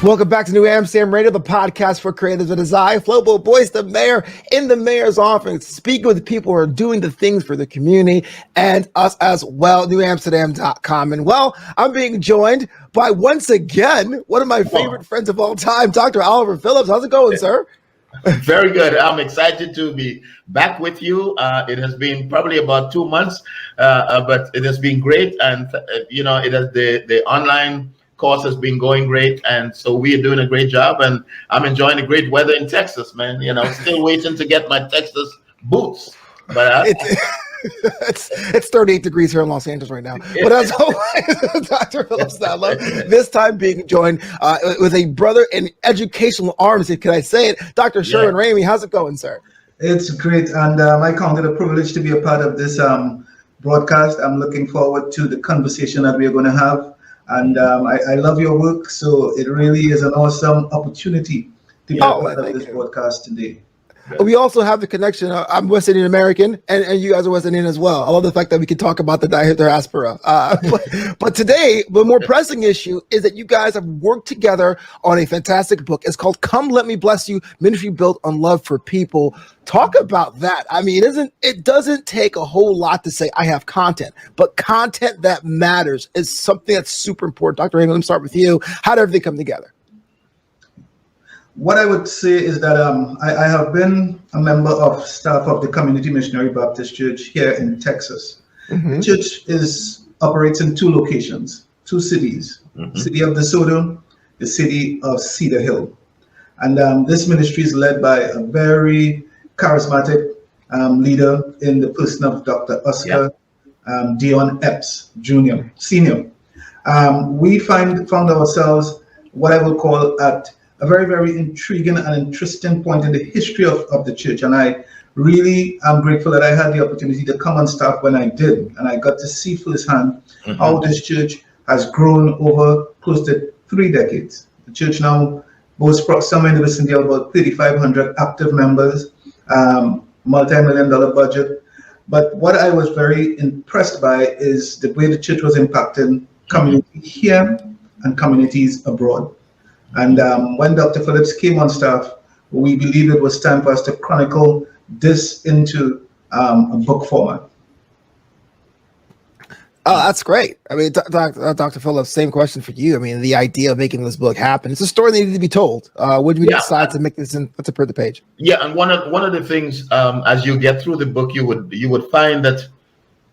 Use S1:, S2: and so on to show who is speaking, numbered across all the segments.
S1: Welcome back to New Amsterdam Radio, the podcast for creatives with a desire. Flobo Boyce, the mayor in the mayor's office, speaking with people who are doing the things for the community and us as well, newamsterdam.com. And well, I'm being joined by, once again, one of my favorite friends of all time, Dr. Oliver Phillips. How's it going, sir?
S2: Very good. I'm excited to be back with you. It has been probably about 2 months, but it has been great. And, it has the online course has been going great, and so we are doing a great job, and I'm enjoying the great weather in Texas, man. Still waiting to get my Texas boots, but
S1: it's 38 degrees here in Los Angeles right now. But as always, Dr. Phillips, this time being joined with a brother in educational arms, can I say it, Dr. Sherwin Ramey. How's it going, sir?
S3: It's great, and I count it a privilege to be a part of this broadcast. I'm looking forward to the conversation that we are going to have. And I love your work, so it really is an awesome opportunity to be a part of this broadcast today.
S1: We also have the connection. I'm West Indian American, and you guys are West Indian as well. I love the fact that we can talk about the diaspora. But today, the more pressing issue is that you guys have worked together on a fantastic book. It's called Come Let Me Bless You, Ministry Built on Love for People. Talk about that. I mean, it doesn't take a whole lot to say I have content, but content that matters is something that's super important. Dr. Ramey, let me start with you. How did everything come together?
S3: What I would say is that I have been a member of staff of the Community Missionary Baptist Church here in Texas. Mm-hmm. The church operates in two locations, two cities, City of DeSoto, the city of Cedar Hill. And this ministry is led by a very charismatic leader in the person of Dr. Oscar Dion Epps, Jr., Senior. We found ourselves what I would call at a very, very intriguing and interesting point in the history of the church. And I really am grateful that I had the opportunity to come on staff when I did. And I got to see firsthand how this church has grown over close to 3 decades. The church now boasts somewhere in the vicinity of about 3,500 active members, multi-million-dollar budget. But what I was very impressed by is the way the church was impacting community here and communities abroad. And when Dr. Phillips came on staff, we believed it was time for us to chronicle this into a book format.
S1: Oh, that's great. I mean, Dr. Phillips, same question for you. I mean, the idea of making this book happen, it's a story that needed to be told. When did we decide to make this to print the page? Yeah,
S2: and one of the things as you get through the book, you would find that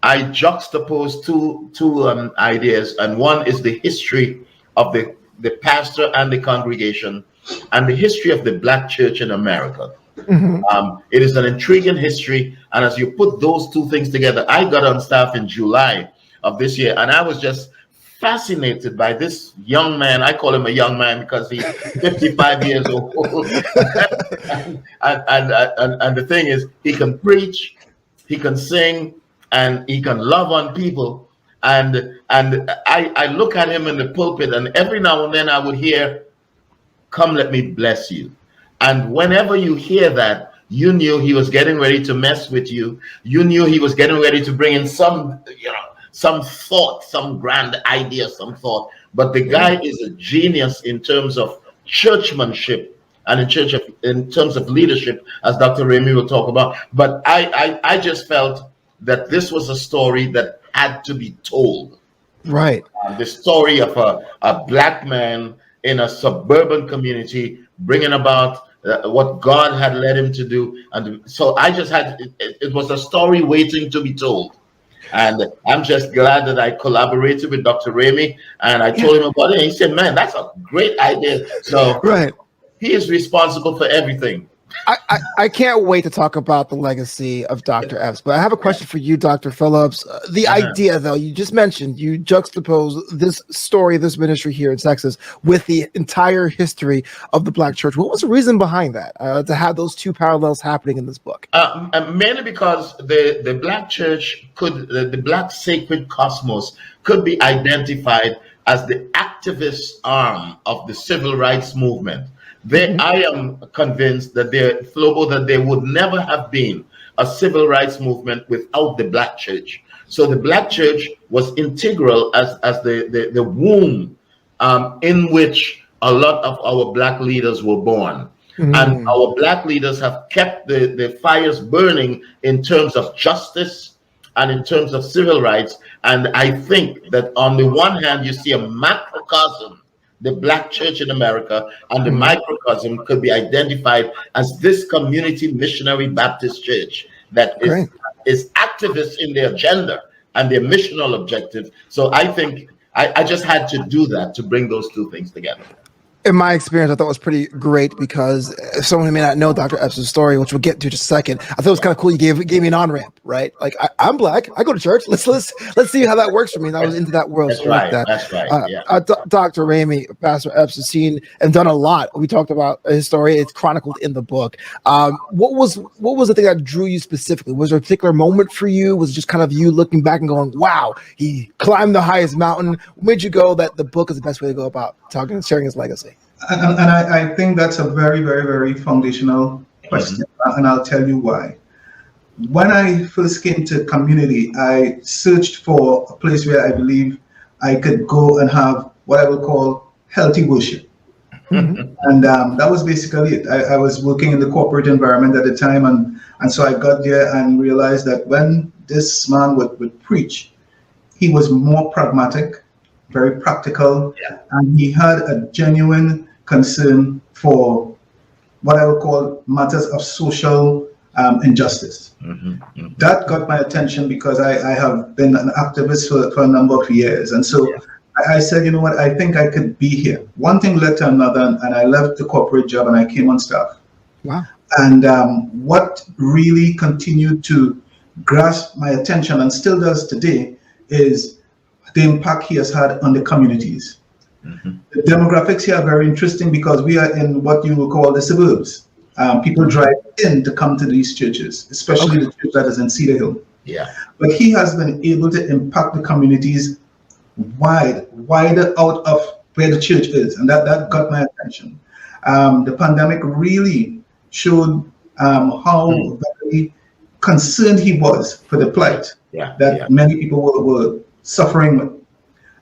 S2: I juxtapose two ideas, and one is the history of the pastor and the congregation, and the history of the Black church in America. It is an intriguing history, and as you put those two things together, I got on staff in July of this year, and I was just fascinated by this young man. I call him a young man because he's 55 years old. and the thing is, he can preach, he can sing, and he can love on people. And I look at him in the pulpit, and every now and then I would hear, "Come, let me bless you." And whenever you hear that, you knew he was getting ready to mess with you. You knew he was getting ready to bring in some thought, some grand idea, some thought. But the guy is a genius in terms of churchmanship and in terms of leadership, as Dr. Ramey will talk about. But I just felt that this was a story that had to be told.
S1: Right.
S2: The story of a Black man in a suburban community bringing about what God had led him to do. And so I just it was a story waiting to be told. And I'm just glad that I collaborated with Dr. Ramey, and I told him about it, and he said, "Man, that's a great idea." So he is responsible for everything.
S1: I can't wait to talk about the legacy of Dr. Epps, but I have a question for you, Dr. Phillips. The idea, though, you just mentioned, you juxtapose this story, this ministry here in Texas, with the entire history of the Black church. What was the reason behind that, to have those two parallels happening in this book?
S2: Mainly because the Black church the Black sacred cosmos could be identified as the activist arm of the civil rights movement. I am convinced that there would never have been a civil rights movement without the Black church. So the Black church was integral as the womb in which a lot of our black leaders were born. And our black leaders have kept the fires burning in terms of justice and in terms of civil rights. And I think that on the one hand, you see a macrocosm, the black church in America, and the microcosm could be identified as this community missionary Baptist church that is activist in their agenda and their missional objective. So I think I just had to do that to bring those two things together.
S1: In my experience, I thought it was pretty great because someone who may not know Dr. Epps' story, which we'll get to in just a second, I thought it was kind of cool. You gave me an on-ramp, right? Like I'm black, I go to church. Let's see how that works for me. And I was into that world.
S2: That's
S1: so
S2: right.
S1: Like that.
S2: That's right. Yeah.
S1: Dr. Ramey, Pastor Epps has seen and done a lot. We talked about his story. It's chronicled in the book. What was the thing that drew you specifically? Was there a particular moment for you? Was it just kind of you looking back and going, "Wow, he climbed the highest mountain"? What made you go that the book is the best way to go about talking and sharing his legacy?
S3: And I think that's a very, very, very foundational question, and I'll tell you why. When I first came to community, I searched for a place where I believe I could go and have what I would call healthy worship. And that was basically it. I was working in the corporate environment at the time, and so I got there and realized that when this man would preach, he was more pragmatic, very practical, and he had a genuine concern for what I would call matters of social injustice. That got my attention because I have been an activist for a number of years. And so I said, you know what, I think I could be here. One thing led to another, and I left the corporate job and I came on staff.
S1: Wow.
S3: And what really continued to grasp my attention and still does today is the impact he has had on the communities. The demographics here are very interesting because we are in what you will call the suburbs. People drive in to come to these churches, especially the church that is in Cedar Hill. But he has been able to impact the communities wider out of where the church is, and that got my attention. The pandemic really showed how very concerned he was for the plight that many people were suffering with.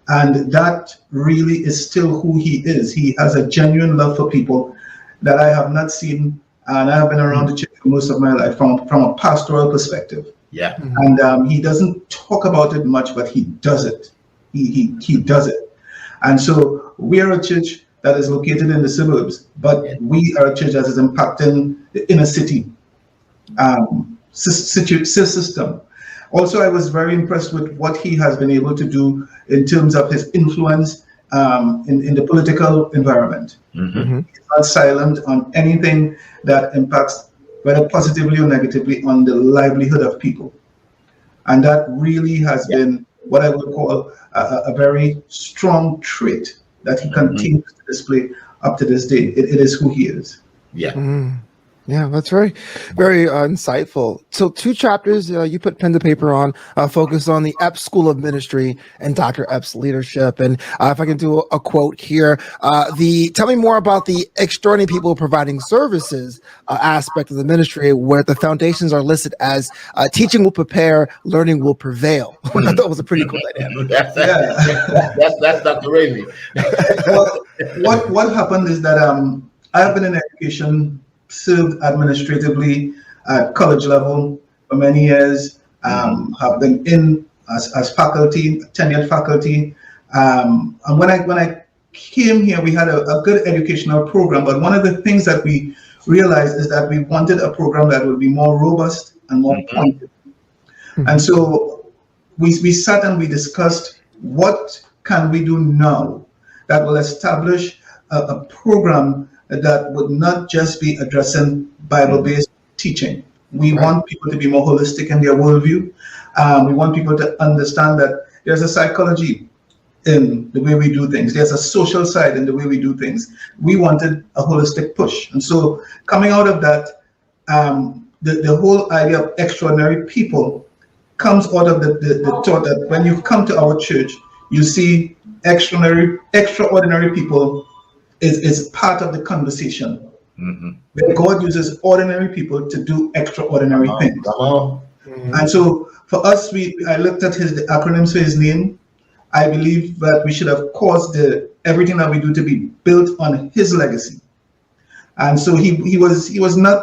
S3: And that really is still who he is. He has a genuine love for people that I have not seen, and I have been around the church for most of my life from a pastoral perspective. And he doesn't talk about it much, but he does it. He does it. And so we are a church that is located in the suburbs, but we are a church that is impacting the inner city system. Also, I was very impressed with what he has been able to do in terms of his influence in the political environment. He's not silent on anything that impacts, whether positively or negatively, on the livelihood of people. And that really has been what I would call a very strong trait that he continues to display up to this day. It is who he is.
S1: Yeah, that's very, very insightful. So 2 chapters you put pen to paper on, focus on the Epps School of Ministry and Dr. Epps' leadership. And if I can do a quote here, tell me more about the extraordinary people providing services aspect of the ministry, where the foundations are listed as teaching will prepare, learning will prevail. I thought was a pretty cool idea.
S2: That's Dr. Ramey.
S3: Well, what happened is that I have been in education, served administratively at college level for many years, have been in as faculty, tenured faculty. And when I came here, we had a good educational program, but one of the things that we realized is that we wanted a program that would be more robust and more pointed. And so we sat and we discussed what can we do now that will establish a program that would not just be addressing Bible-based teaching. We want people to be more holistic in their worldview. We want people to understand that there's a psychology in the way we do things. There's a social side in the way we do things. We wanted a holistic push. And so coming out of that, the whole idea of extraordinary people comes out of the thought that when you come to our church, you see extraordinary people is part of the conversation. Where God uses ordinary people to do extraordinary things. And so for us, I looked at the acronyms for his name, I believe that we should have caused everything that we do to be built on his legacy. And so he was not,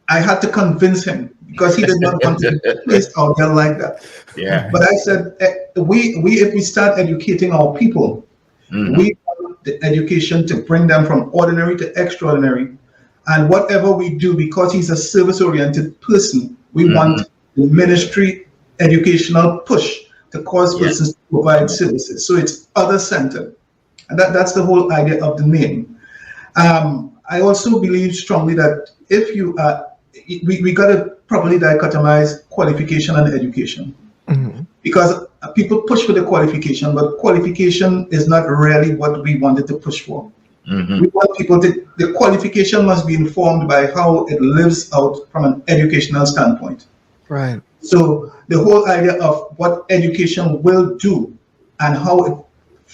S3: I had to convince him because he did not want to be placed out there like that.
S2: Yeah.
S3: But I said, if we start educating our people, we want the education to bring them from ordinary to extraordinary. And whatever we do, because he's a service-oriented person, we want the ministry educational push to cause persons to provide services. So it's other-centered. And that's the whole idea of the name. I also believe strongly that if you we got to properly dichotomize qualification and education. Because people push for the qualification, but qualification is not really what we wanted to push for. We want people to, the qualification must be informed by how it lives out from an educational standpoint.
S1: Right.
S3: So the whole idea of what education will do and how it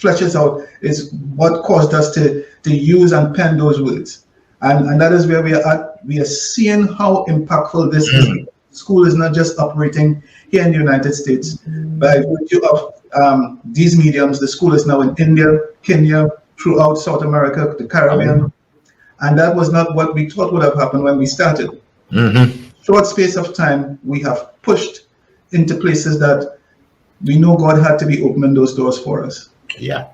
S3: fleshes out is what caused us to use and pen those words. And that is where we are at. We are seeing how impactful this is. School is not just operating here in the United States. By virtue of these mediums, the school is now in India, Kenya, throughout South America, the Caribbean. And that was not what we thought would have happened when we started. Short space of time, we have pushed into places that we know God had to be opening those doors for us.
S2: Yeah.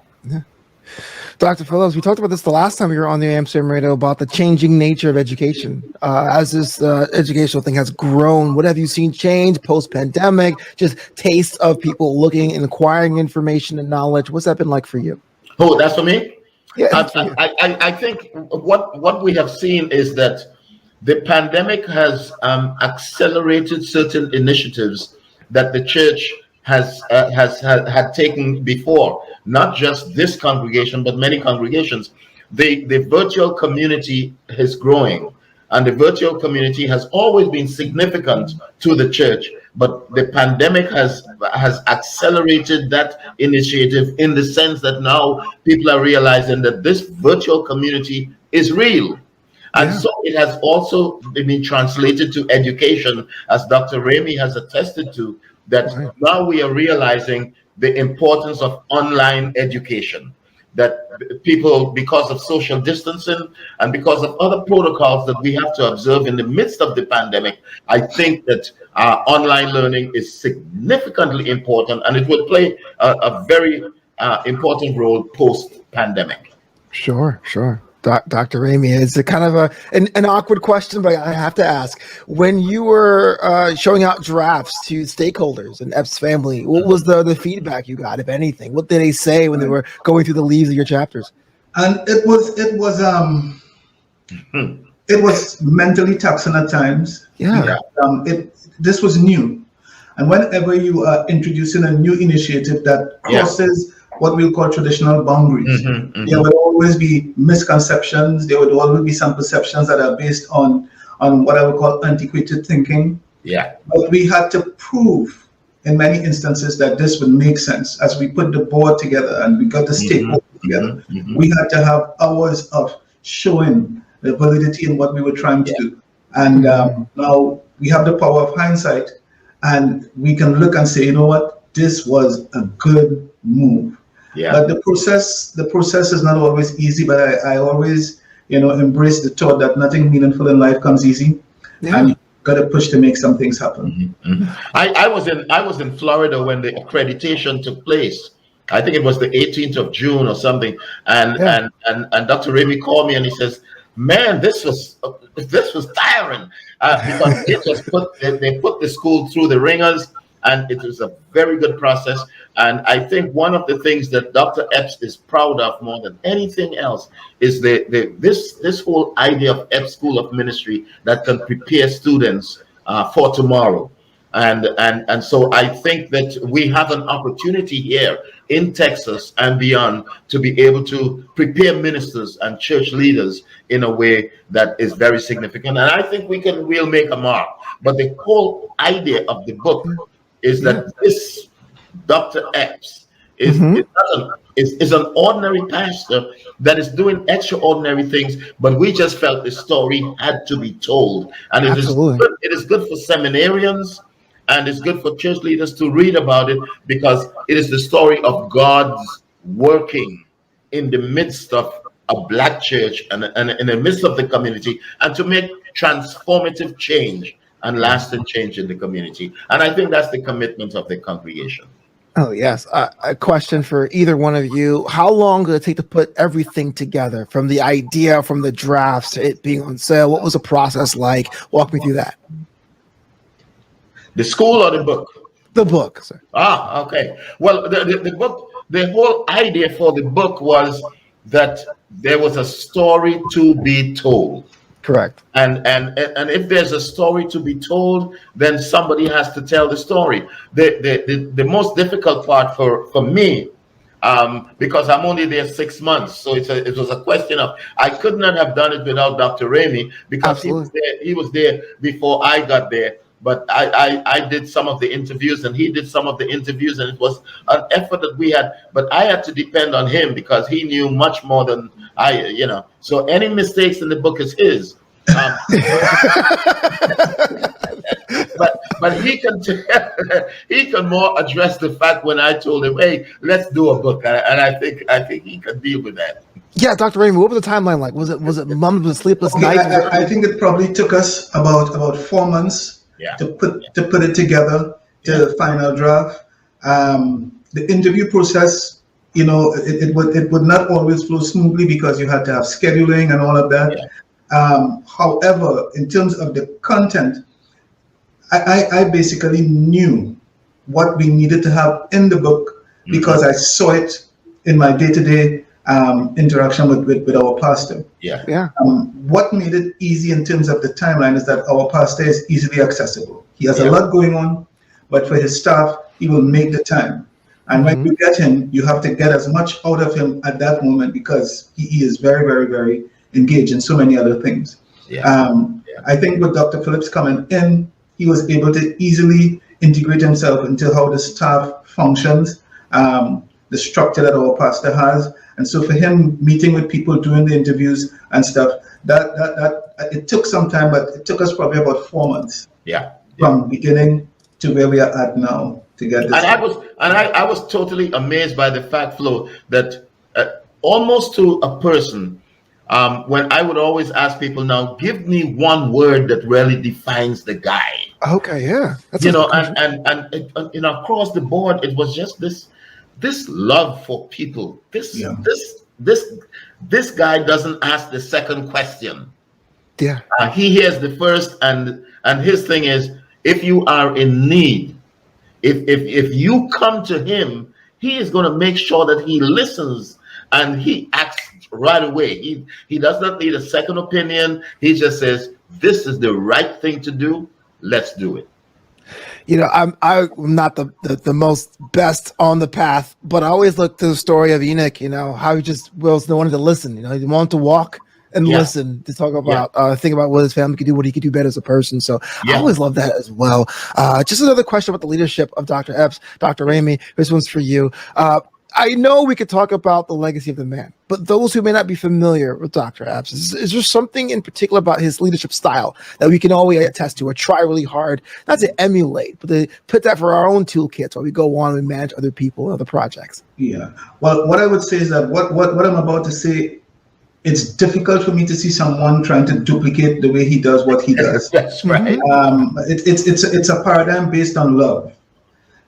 S1: Dr. Phillips, we talked about this the last time we were on the Amsterdam Radio about the changing nature of education. As this educational thing has grown, what have you seen change post-pandemic? Just tastes of people looking and acquiring information and knowledge. What's that been like for you?
S2: Oh, that's for me?
S1: Yeah.
S2: I think what we have seen is that the pandemic has accelerated certain initiatives that the church had taken before. Not just this congregation, but many congregations. The virtual community is growing, and the virtual community has always been significant to the church, but the pandemic has accelerated that initiative in the sense that now people are realizing that this virtual community is real. And so it has also been translated to education, as Dr. Ramey has attested to, that now we are realizing the importance of online education, that people, because of social distancing and because of other protocols that we have to observe in the midst of the pandemic, I think that online learning is significantly important, and it will play a very important role post-pandemic.
S1: Sure. Dr. Ramey, it's a kind of an awkward question, but I have to ask. When you were showing out drafts to stakeholders and Epps family, what was the feedback you got, if anything? What did they say when they were going through the leaves of your chapters?
S3: And it was mentally taxing at times. This was new, and whenever you are introducing a new initiative that crosses what we'll call traditional boundaries, there will always be misconceptions. There would always be some perceptions that are based on what I would call antiquated thinking. But we had to prove in many instances that this would make sense. As we put the board together and we got the stakeholders together, we had to have hours of showing the validity in what we were trying to do. And now we have the power of hindsight, and we can look and say, you know what, this was a good move. But the process is not always easy, but I always, embrace the thought that nothing meaningful in life comes easy, and you got to push to make some things happen.
S2: I was in Florida when the accreditation took place. I think it was the 18th of June or something, and Dr. Ramey called me and he says, "Man, this was tiring because they put the school through the ringers." And it was a very good process. And I think one of the things that Dr. Epps is proud of more than anything else is this whole idea of Epps School of Ministry that can prepare students for tomorrow. And so I think that we have an opportunity here in Texas and beyond to be able to prepare ministers and church leaders in a way that is very significant. And I think we'll make a mark. But the whole idea of the book is that this Dr. Epps is an ordinary pastor that is doing extraordinary things, but we just felt the story had to be told. And it is good for seminarians and it's good for church leaders to read about it, because it is the story of God's working in the midst of a black church and in the midst of the community, and to make transformative change and lasting change in the community. And I think that's the commitment of the congregation.
S1: Oh, yes. A question for either one of you. How long did it take to put everything together, from the idea, from the drafts to it being on sale? What was the process like? Walk me through that.
S2: The school or the book?
S1: The book, sir.
S2: Ah, okay. Well, the book, the whole idea for the book was that there was a story to be told.
S1: Correct.
S2: And if there's a story to be told, then somebody has to tell the story. The most difficult part for me, because I'm only there 6 months, so it was a question of, I could not have done it without Dr. Ramey, because he was there before I got there. But I did some of the interviews, and he did some of the interviews, and it was an effort that we had. But I had to depend on him, because he knew much more than I, So any mistakes in the book is his. But he can more address the fact when I told him, hey, let's do a book, and I think he can deal with that.
S1: Yeah, Dr. Ramey, what was the timeline like? Was it months with sleepless nights?
S3: I think it probably took us about 4 months.
S2: Yeah.
S3: To put it together, to find our draft. The interview process, it would not always flow smoothly, because you had to have scheduling and all of that. Yeah. However, in terms of the content, I basically knew what we needed to have in the book, because I saw it in my day-to-day interaction with our pastor.
S2: Yeah.
S3: What made it easy in terms of the timeline is that our pastor is easily accessible. He has a lot going on, but for his staff, he will make the time. And when you get him, you have to get as much out of him at that moment, because he is very, very, very engaged in so many other things. I think with Dr. Phillips coming in, he was able to easily integrate himself into how the staff functions, the structure that our pastor has. And so for him meeting with people, doing the interviews and stuff, that it took some time, but it took us probably about 4 months. From beginning to where we are at now to get this.
S2: And I was totally amazed by the fact, Flo, that almost to a person, when I would always ask people, now give me one word that really defines the guy.
S1: Okay, yeah. That's
S2: and across the board, it was just this love for people. This guy doesn't ask the second question.
S1: Yeah.
S2: He hears the first, and his thing is, if you are in need, if you come to him, he is going to make sure that he listens and he acts right away. He does not need a second opinion. He just says, this is the right thing to do. Let's do it.
S1: I'm not the most best on the path, but I always look to the story of Enoch, how he just wanted to listen. He wanted to walk and listen, to talk about, think about what his family could do, what he could do better as a person. So I always love that as well. Just another question about the leadership of Dr. Epps. Dr. Ramey, this one's for you. I know we could talk about the legacy of the man, but those who may not be familiar with Dr. Epps, is there something in particular about his leadership style that we can always attest to or try really hard, not to emulate, but to put that for our own toolkits while we go on and manage other people and other projects?
S3: Yeah. Well, what I would say is that what I'm about to say, it's difficult for me to see someone trying to duplicate the way he does what he does.
S2: That's right.
S3: It's a paradigm based on love.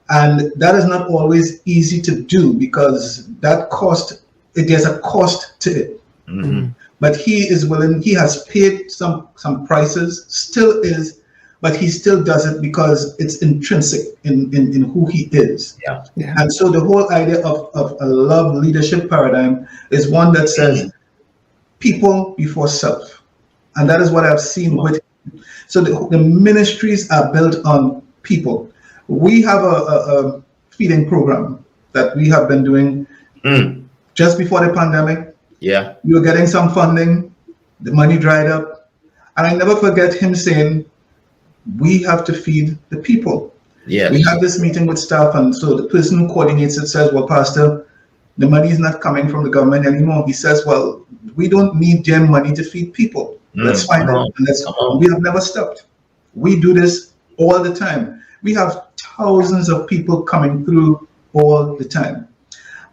S3: And that is not always easy to do, because there's a cost to it. But he is willing, he has paid some prices, still is, but he still does it because it's intrinsic in who he is. And so the whole idea of a love leadership paradigm is one that says people before self. And that is what I've seen with him. So the ministries are built on people. We have a feeding program that we have been doing just before the pandemic. We were getting some funding, the money dried up. And I never forget him saying, we have to feed the people. We have this meeting with staff, and so the person who coordinates it says, well, Pastor, the money is not coming from the government anymore. He says, well, we don't need their money to feed people. Let's find out. We have never stopped. We do this all the time. We have thousands of people coming through all the time.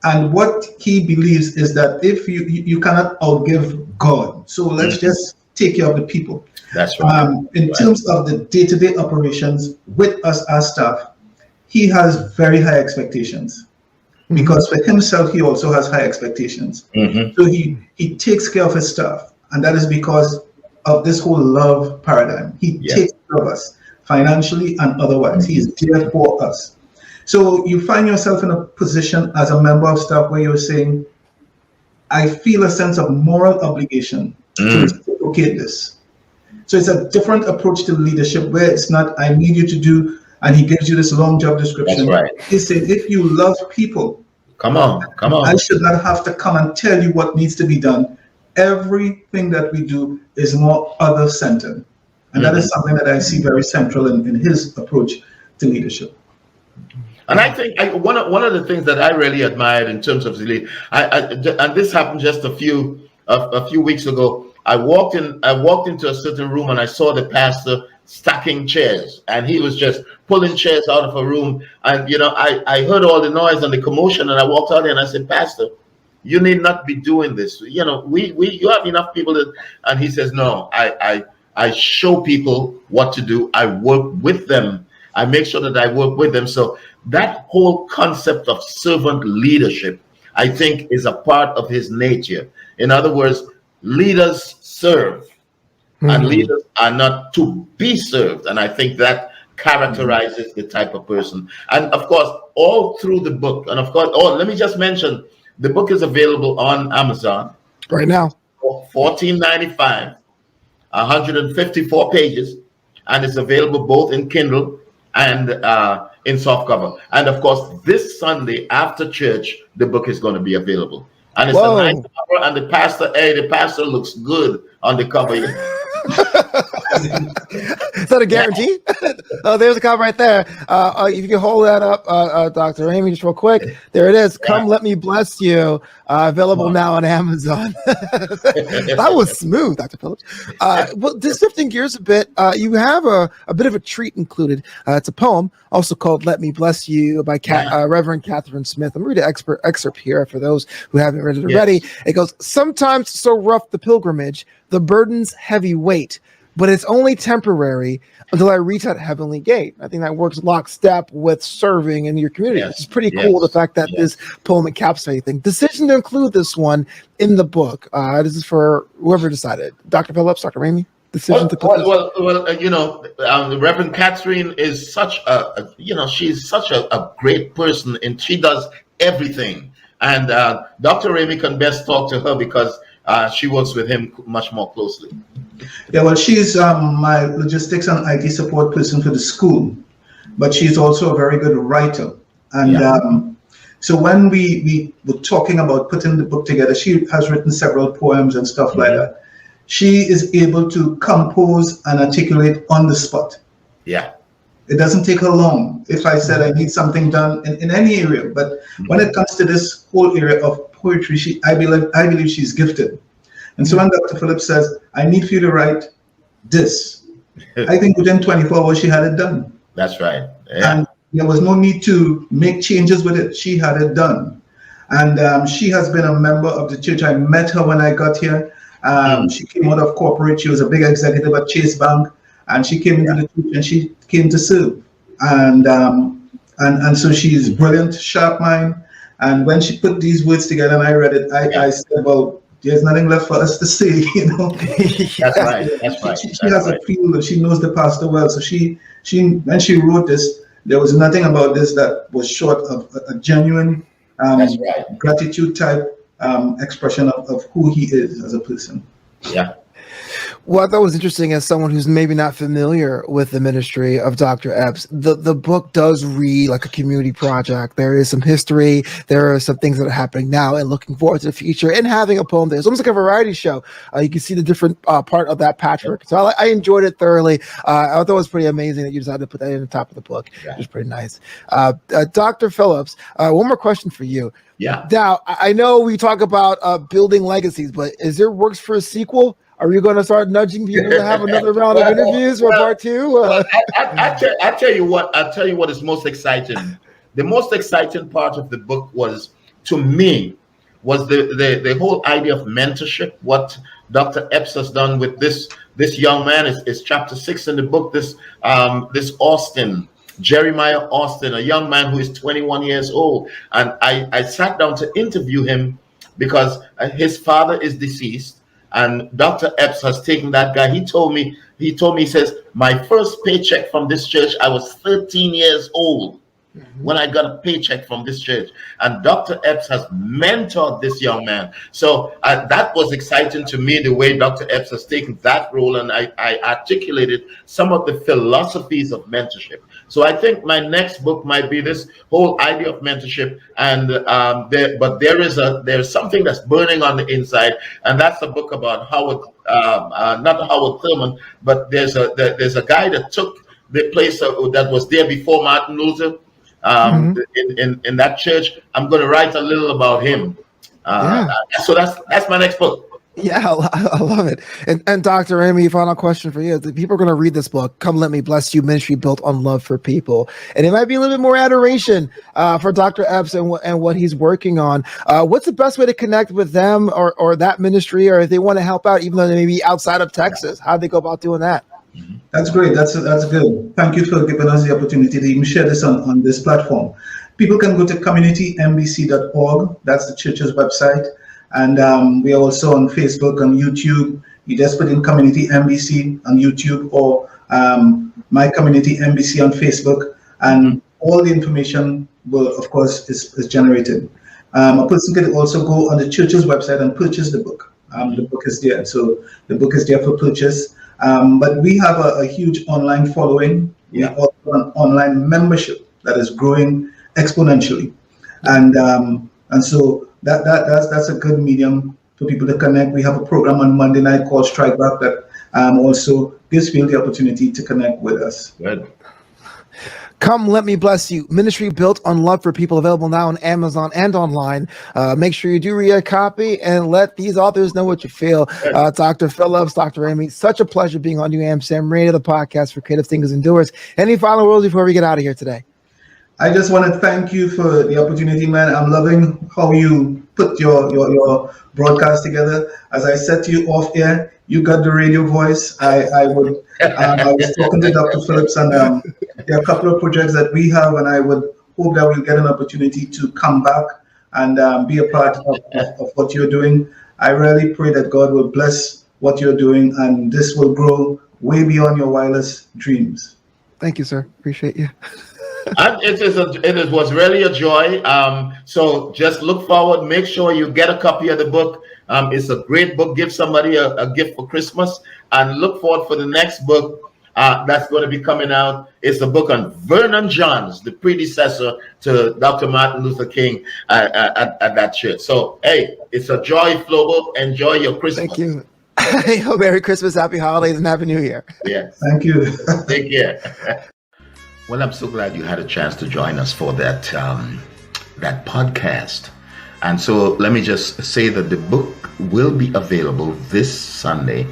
S3: And what he believes is that if you cannot outgive God, so let's just take care of the people.
S2: That's right.
S3: In terms of the day-to-day operations with us as staff, he has very high expectations. Because for himself, he also has high expectations. So he takes care of his staff. And that is because of this whole love paradigm. He takes care of us financially and otherwise. He is there for us. So you find yourself in a position as a member of staff where you're saying, I feel a sense of moral obligation to reciprocate this. So it's a different approach to leadership where it's not, I need you to do, and he gives you this long job description.
S2: That's right.
S3: He said, if you love people,
S2: come on.
S3: I should not have to come and tell you what needs to be done. Everything that we do is more other-centered. And that is something that I see very central in his approach to leadership.
S2: And I think one of the things that I really admired in terms of the lead, and this happened just a few weeks ago. I walked into a certain room and I saw the pastor stacking chairs, and he was just pulling chairs out of a room. And I heard all the noise and the commotion, and I walked out there and I said, Pastor, you need not be doing this. You have enough people that. And he says, no, I show people what to do. I work with them. I make sure that I work with them. So that whole concept of servant leadership, I think, is a part of his nature. In other words, leaders serve, and leaders are not to be served. And I think that characterizes the type of person. And of course, all through the book, and of course, let me just mention, the book is available on Amazon
S1: right now,
S2: $14.95, 154 pages, and it's available both in Kindle and in softcover. And of course, this Sunday after church, the book is going to be available. And it's a nice cover, and the pastor looks good on the cover.
S1: Is that a guarantee? Oh, there's a cover right there. If you can hold that up, Dr. Ramey, just real quick. There it is. Come, Let Me Bless You. Available now on Amazon. That was smooth, Dr. Phillips. Well, just shifting gears a bit, you have a bit of a treat included. It's a poem, also called Let Me Bless You by Reverend Catherine Smith. I'm reading an excerpt here for those who haven't read it already. It goes, sometimes so rough the pilgrimage, the burden's heavy weight, but it's only temporary until I reach that heavenly gate. I think that works lockstep with serving in your community. It's pretty cool, the fact that this poem encapsulates everything. Decision to include this one in the book. This is for whoever decided. Dr. Phillips, Dr. Ramey? Decision to put
S2: the Reverend Catherine is such she's such a great person, and she does everything. And Dr. Ramey can best talk to her because she works with him much more closely.
S3: Yeah, well, she's my logistics and IT support person for the school, but she's also a very good writer. And so when we were talking about putting the book together, she has written several poems and stuff like that. She is able to compose and articulate on the spot. Yeah. It doesn't take her long. If I said I need something done in any area, but when it comes to this whole area of poetry, I believe she's gifted. And so when Dr. Phillips says, I need for you to write this, I think within 24 hours she had it done.
S2: That's right.
S3: And there was no need to make changes with it. She had it done. And she has been a member of the church. I met her when I got here. She came out of corporate. She was a big executive at Chase Bank. And she came into the church and she came to serve. And so she is brilliant, sharp mind. And when she put these words together and I read it, I said, well, there's nothing left for us to say,
S2: That's right. That's right.
S3: She has a feel. She knows the pastor well. So she when she wrote this, there was nothing about this that was short of a genuine gratitude type expression of who he is as a person.
S2: Yeah.
S1: What I thought was interesting, as someone who's maybe not familiar with the ministry of Dr. Epps, the book does read like a community project. There is some history. There are some things that are happening now and looking forward to the future, and having a poem there. It's almost like a variety show. You can see the different part of that patchwork. So I enjoyed it thoroughly. I thought it was pretty amazing that you decided to put that in the top of the book. It was pretty nice. Dr. Phillips, one more question for you.
S2: Yeah.
S1: Now, I know we talk about building legacies, but is there works for a sequel? Are you going to start nudging people to have another round of interviews for part 2?
S2: I tell you what. I'll tell you what is most exciting. The most exciting part of the book was, to me, was the whole idea of mentorship. What Dr. Epps has done with this young man is chapter 6 in the book. This Austin, Jeremiah Austin, a young man who is 21 years old, and I sat down to interview him because his father is deceased. And Dr. Epps has taken that guy. He told me, he says, my first paycheck from this church, I was 13 years old when I got a paycheck from this church. And Dr. Epps has mentored this young man. So that was exciting to me, the way Dr. Epps has taken that role. And I articulated some of the philosophies of mentorship. So I think my next book might be this whole idea of mentorship. And there's something that's burning on the inside. And that's a book about not Howard Thurman, but there's a guy that took the place that was there before Martin Luther. In that church. I'm going to write a little about him. So that's my next book.
S1: Yeah, I love it. And Dr. Ramey, final question for you. The people are going to read this book, Come Let Me Bless You, Ministry Built on Love for People. And it might be a little bit more adoration for Dr. Epps and what he's working on. What's the best way to connect with them or that ministry, or if they want to help out, even though they may be outside of Texas? How do they go about doing that?
S3: That's great. That's good. Thank you for giving us the opportunity to even share this on this platform. People can go to communitymbc.org. That's the church's website. And we are also on Facebook and YouTube. You just put in Community MBC on YouTube or My Community MBC on Facebook, and all the information will, of course, is generated. A person can also go on the church's website and purchase the book. The book is there. So the book is there for purchase. But we have a huge online following. We have also an online membership that is growing exponentially, and so that's a good medium for people to connect. We have a program on Monday night called Strike Back that also gives people the opportunity to connect with us.
S2: Good.
S1: Come Let Me Bless You, Ministry Built on Love for People, available now on Amazon and online. Make sure you do read a copy and let these authors know what you feel. Dr. Phillips, Dr. Ramey, such a pleasure being on New Sam Radio, the podcast for creative thinkers and doers. Any final words before we get out of here today?
S3: I just want to thank you for the opportunity, man. I'm loving how you put your broadcast together. As I said to you off air, you got the radio voice. I was talking to Dr. Phillips, and there are a couple of projects that we have, and I would hope that we'll get an opportunity to come back and be a part of what you're doing. I really pray that God will bless what you're doing, and this will grow way beyond your wildest dreams.
S1: Thank you, sir. Appreciate you.
S2: It was really a joy. So just look forward. Make sure you get a copy of the book. It's a great book. Give somebody a gift for Christmas, and look forward for the next book that's going to be coming out. It's a book on Vernon Johns, the predecessor to Dr. Martin Luther King at that church. So, hey, it's a joy, Flobo. Enjoy your Christmas.
S1: Thank you. Merry Christmas, Happy Holidays, and Happy New Year.
S2: Yes.
S3: Thank you.
S2: Take care. Well, I'm so glad you had a chance to join us for that podcast. And so let me just say that the book will be available this Sunday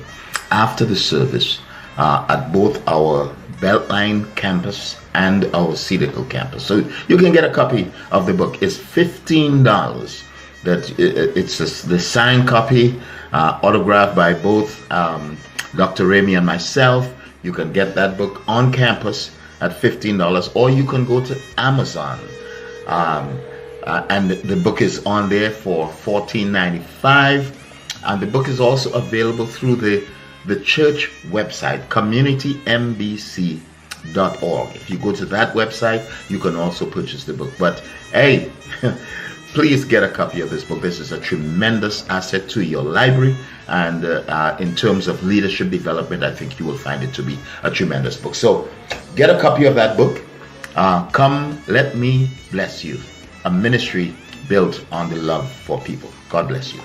S2: after the service at both our Beltline campus and our Cedar Hill campus. So you can get a copy of the book. It's $15. It's the signed copy, autographed by both Dr. Ramey and myself. You can get that book on campus at $15, or you can go to Amazon, and the book is on there for $14.95. And the book is also available through the church website, communitymbc.org. If you go to that website, you can also purchase the book. But hey, please get a copy of this book. This is a tremendous asset to your library. And in terms of leadership development, I think you will find it to be a tremendous book. So get a copy of that book. Come Let Me Bless You, a ministry built on the love for people. God bless you.